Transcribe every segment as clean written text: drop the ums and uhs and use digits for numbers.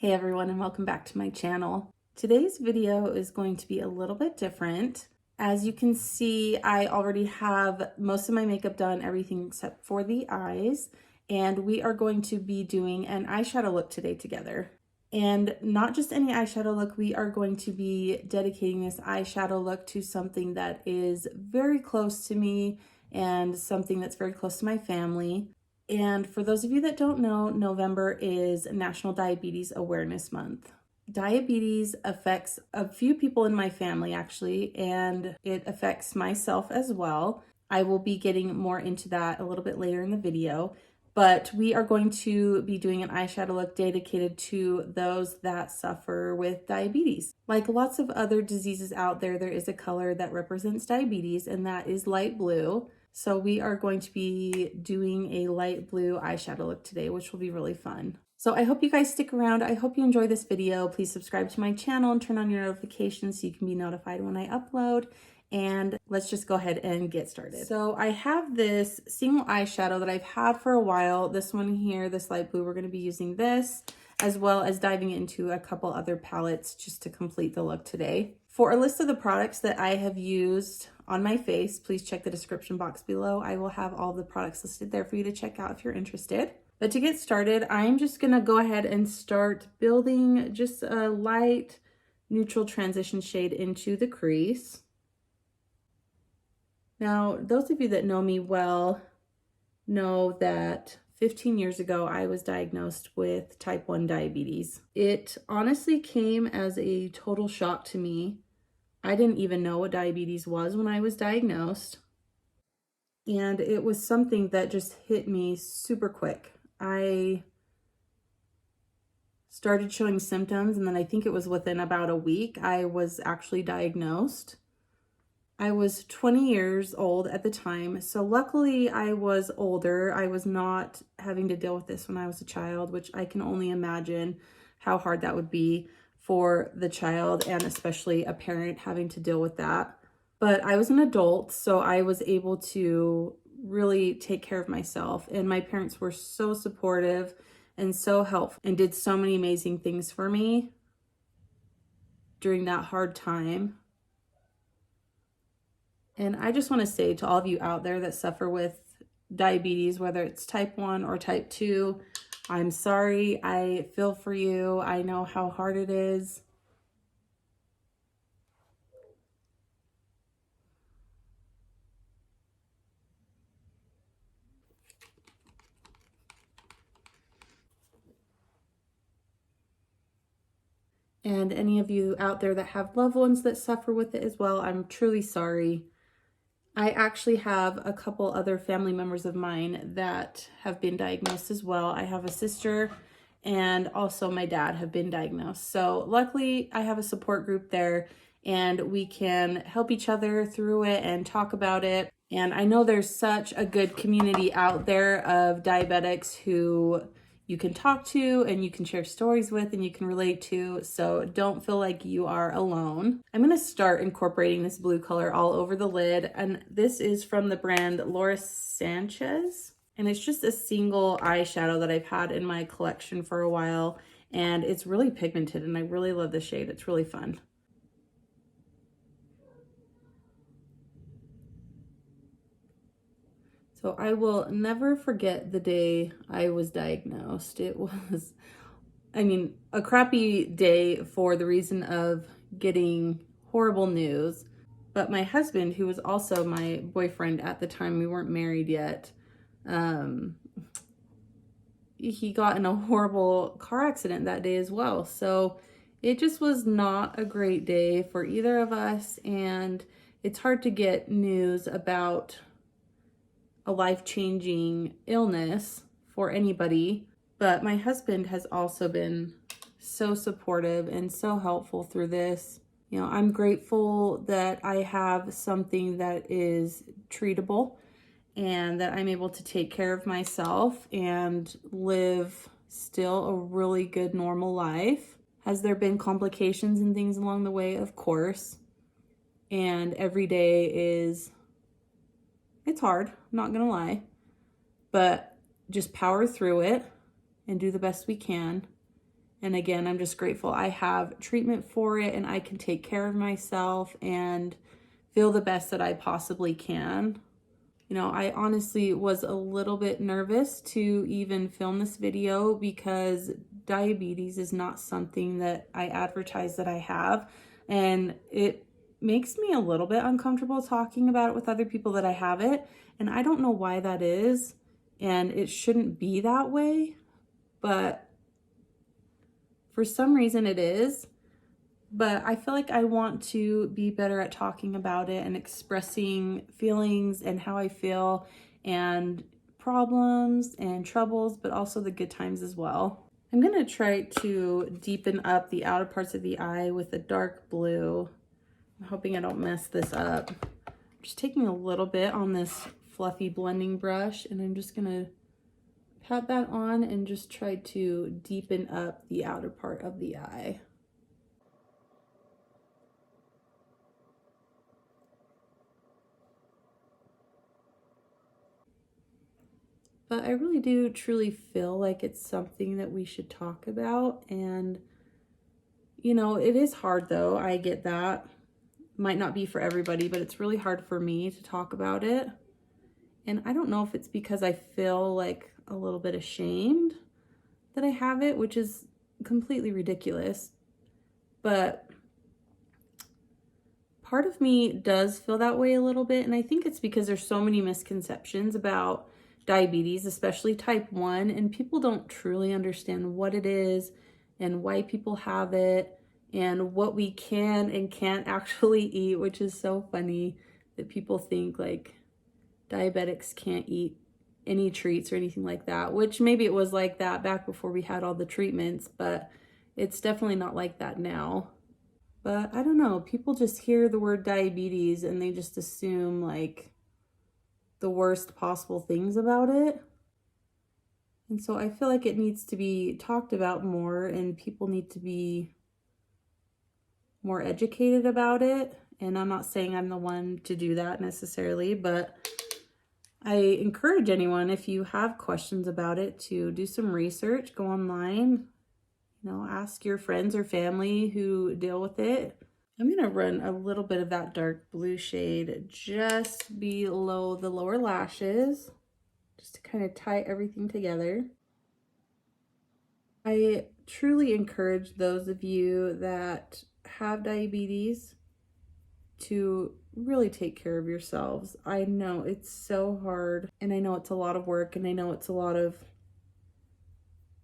Hey everyone, and welcome back to my channel. Today's video is going to be a little bit different. As you can see, I already have most of my makeup done, everything except for the eyes, and we are going to be doing an eyeshadow look today together. And not just any eyeshadow look, we are going to be dedicating this eyeshadow look to something that is very close to me and something that's very close to my family. And for those of you that don't know, November is National Diabetes Awareness Month. Diabetes affects a few people in my family actually, and it affects myself as well. I will be getting more into that a little bit later in the video, but we are going to be doing an eyeshadow look dedicated to those that suffer with diabetes. Like lots of other diseases out there, there is a color that represents diabetes, and that is light blue. So we are going to be doing a light blue eyeshadow look today, which will be really fun. So I hope you guys stick around. I hope you enjoy this video. Please subscribe to my channel and turn on your notifications so you can be notified when I upload. And let's just go ahead and get started. So I have this single eyeshadow that I've had for a while. This one here, this light blue, we're going to be using this, as well as diving into a couple other palettes just to complete the look today. For a list of the products that I have used on my face, please check the description box below. I will have all the products listed there for you to check out if you're interested. But to get started, I'm just gonna go ahead and start building just a light neutral transition shade into the crease. Now, those of you that know me well know that 15 years ago, I was diagnosed with type 1 diabetes. It honestly came as a total shock to me. I didn't even know what diabetes was when I was diagnosed. And it was something that just hit me super quick. I started showing symptoms, and then I think it was within about a week, I was actually diagnosed. I was 20 years old at the time, so luckily I was older. I was not having to deal with this when I was a child, which I can only imagine how hard that would be for the child, and especially a parent having to deal with that. But I was an adult, so I was able to really take care of myself, and my parents were so supportive and so helpful and did so many amazing things for me during that hard time. And I just want to say to all of you out there that suffer with diabetes, whether it's type 1 or type 2, I'm sorry. I feel for you. I know how hard it is. And any of you out there that have loved ones that suffer with it as well, I'm truly sorry. I actually have a couple other family members of mine that have been diagnosed as well. I have a sister and also my dad have been diagnosed. So luckily I have a support group there, and we can help each other through it and talk about it. And I know there's such a good community out there of diabetics who you can talk to and you can share stories with and you can relate to, so don't feel like you are alone. I'm going to start incorporating this blue color all over the lid, and this is from the brand SANCHEZ, and it's just a single eyeshadow that I've had in my collection for a while, and it's really pigmented and I really love the shade. It's really fun. So I will never forget the day I was diagnosed. It was, I mean, a crappy day for the reason of getting horrible news. But my husband, who was also my boyfriend at the time, we weren't married yet, he got in a horrible car accident that day as well. So it just was not a great day for either of us. And it's hard to get news about a life-changing illness for anybody, but my husband has also been so supportive and so helpful through this. You know, I'm grateful that I have something that is treatable and that I'm able to take care of myself and live still a really good normal life. Has there been complications and things along the way? Of course. And every day it's hard, I'm not gonna lie, but just power through it and do the best we can. And again, I'm just grateful I have treatment for it and I can take care of myself and feel the best that I possibly can. You know, I honestly was a little bit nervous to even film this video because diabetes is not something that I advertise that I have. And it makes me a little bit uncomfortable talking about it with other people that I have it. And I don't know why that is. And it shouldn't be that way. But for some reason it is. But I feel like I want to be better at talking about it and expressing feelings and how I feel and problems and troubles, but also the good times as well. I'm going to try to deepen up the outer parts of the eye with a dark blue. I'm hoping I don't mess this up. I'm just taking a little bit on this fluffy blending brush and I'm just going to pat that on and just try to deepen up the outer part of the eye. But I really do truly feel like it's something that we should talk about. And, you know, it is hard though. I get that. Might not be for everybody, but it's really hard for me to talk about it. And I don't know if it's because I feel like a little bit ashamed that I have it, which is completely ridiculous. But part of me does feel that way a little bit. And I think it's because there's so many misconceptions about diabetes, especially type 1, and people don't truly understand what it is and why people have it and what we can and can't actually eat, which is so funny that people think like diabetics can't eat any treats or anything like that, which maybe it was like that back before we had all the treatments, but it's definitely not like that now. But I don't know, people just hear the word diabetes and they just assume like the worst possible things about it. And so I feel like it needs to be talked about more and people need to be more educated about it. And I'm not saying I'm the one to do that necessarily, but I encourage anyone, if you have questions about it, to do some research, go online, you know, ask your friends or family who deal with it. I'm going to run a little bit of that dark blue shade just below the lower lashes, just to kind of tie everything together. I truly encourage those of you that have diabetes to really take care of yourselves. I know it's so hard and I know it's a lot of work and I know it's a lot of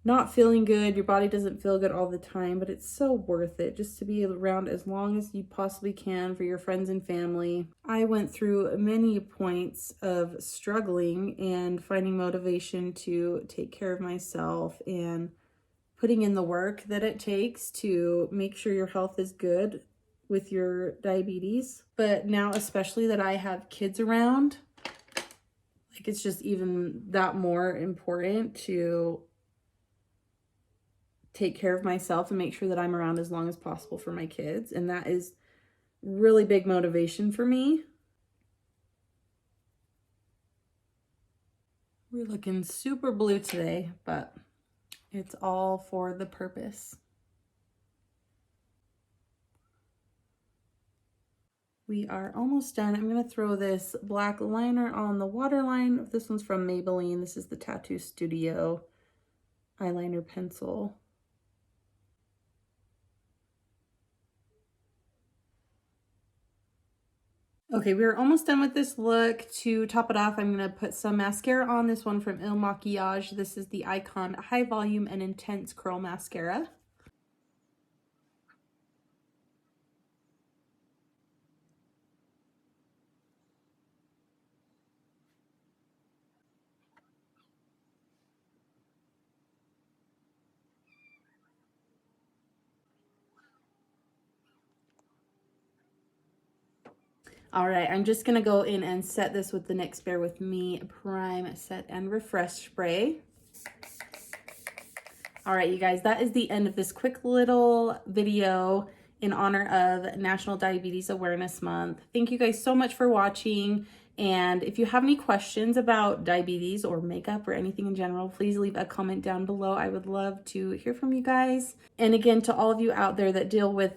not feeling good. Your body doesn't feel good all the time, but it's so worth it just to be around as long as you possibly can for your friends and family. I went through many points of struggling and finding motivation to take care of myself and putting in the work that it takes to make sure your health is good with your diabetes. But now, especially that I have kids around, like it's just even that more important to take care of myself and make sure that I'm around as long as possible for my kids. And that is really big motivation for me. We're looking super blue today, but it's all for the purpose. We are almost done. I'm going to throw this black liner on the waterline. This one's from Maybelline. This is the Tattoo Studio eyeliner pencil. Okay, we're almost done with this look. To top it off, I'm going to put some mascara on. This one from MAKIAGE. This is the Icon High Volume and Intense Curl Mascara. All right, I'm just gonna go in and set this with the NYX Bare With Me Prime Set and Refresh Spray. All right, you guys, that is the end of this quick little video in honor of National Diabetes Awareness Month. Thank you guys so much for watching. And if you have any questions about diabetes or makeup or anything in general, please leave a comment down below. I would love to hear from you guys. And again, to all of you out there that deal with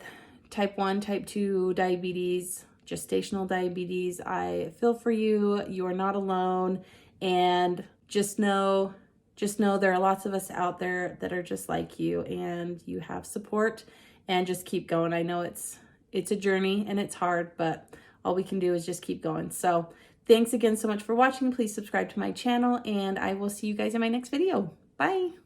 type 1, type 2 diabetes, gestational diabetes, I feel for you. You are not alone. And just know there are lots of us out there that are just like you, and you have support, and just keep going. I know it's a journey and it's hard, but all we can do is just keep going. So thanks again so much for watching. Please subscribe to my channel, and I will see you guys in my next video. Bye.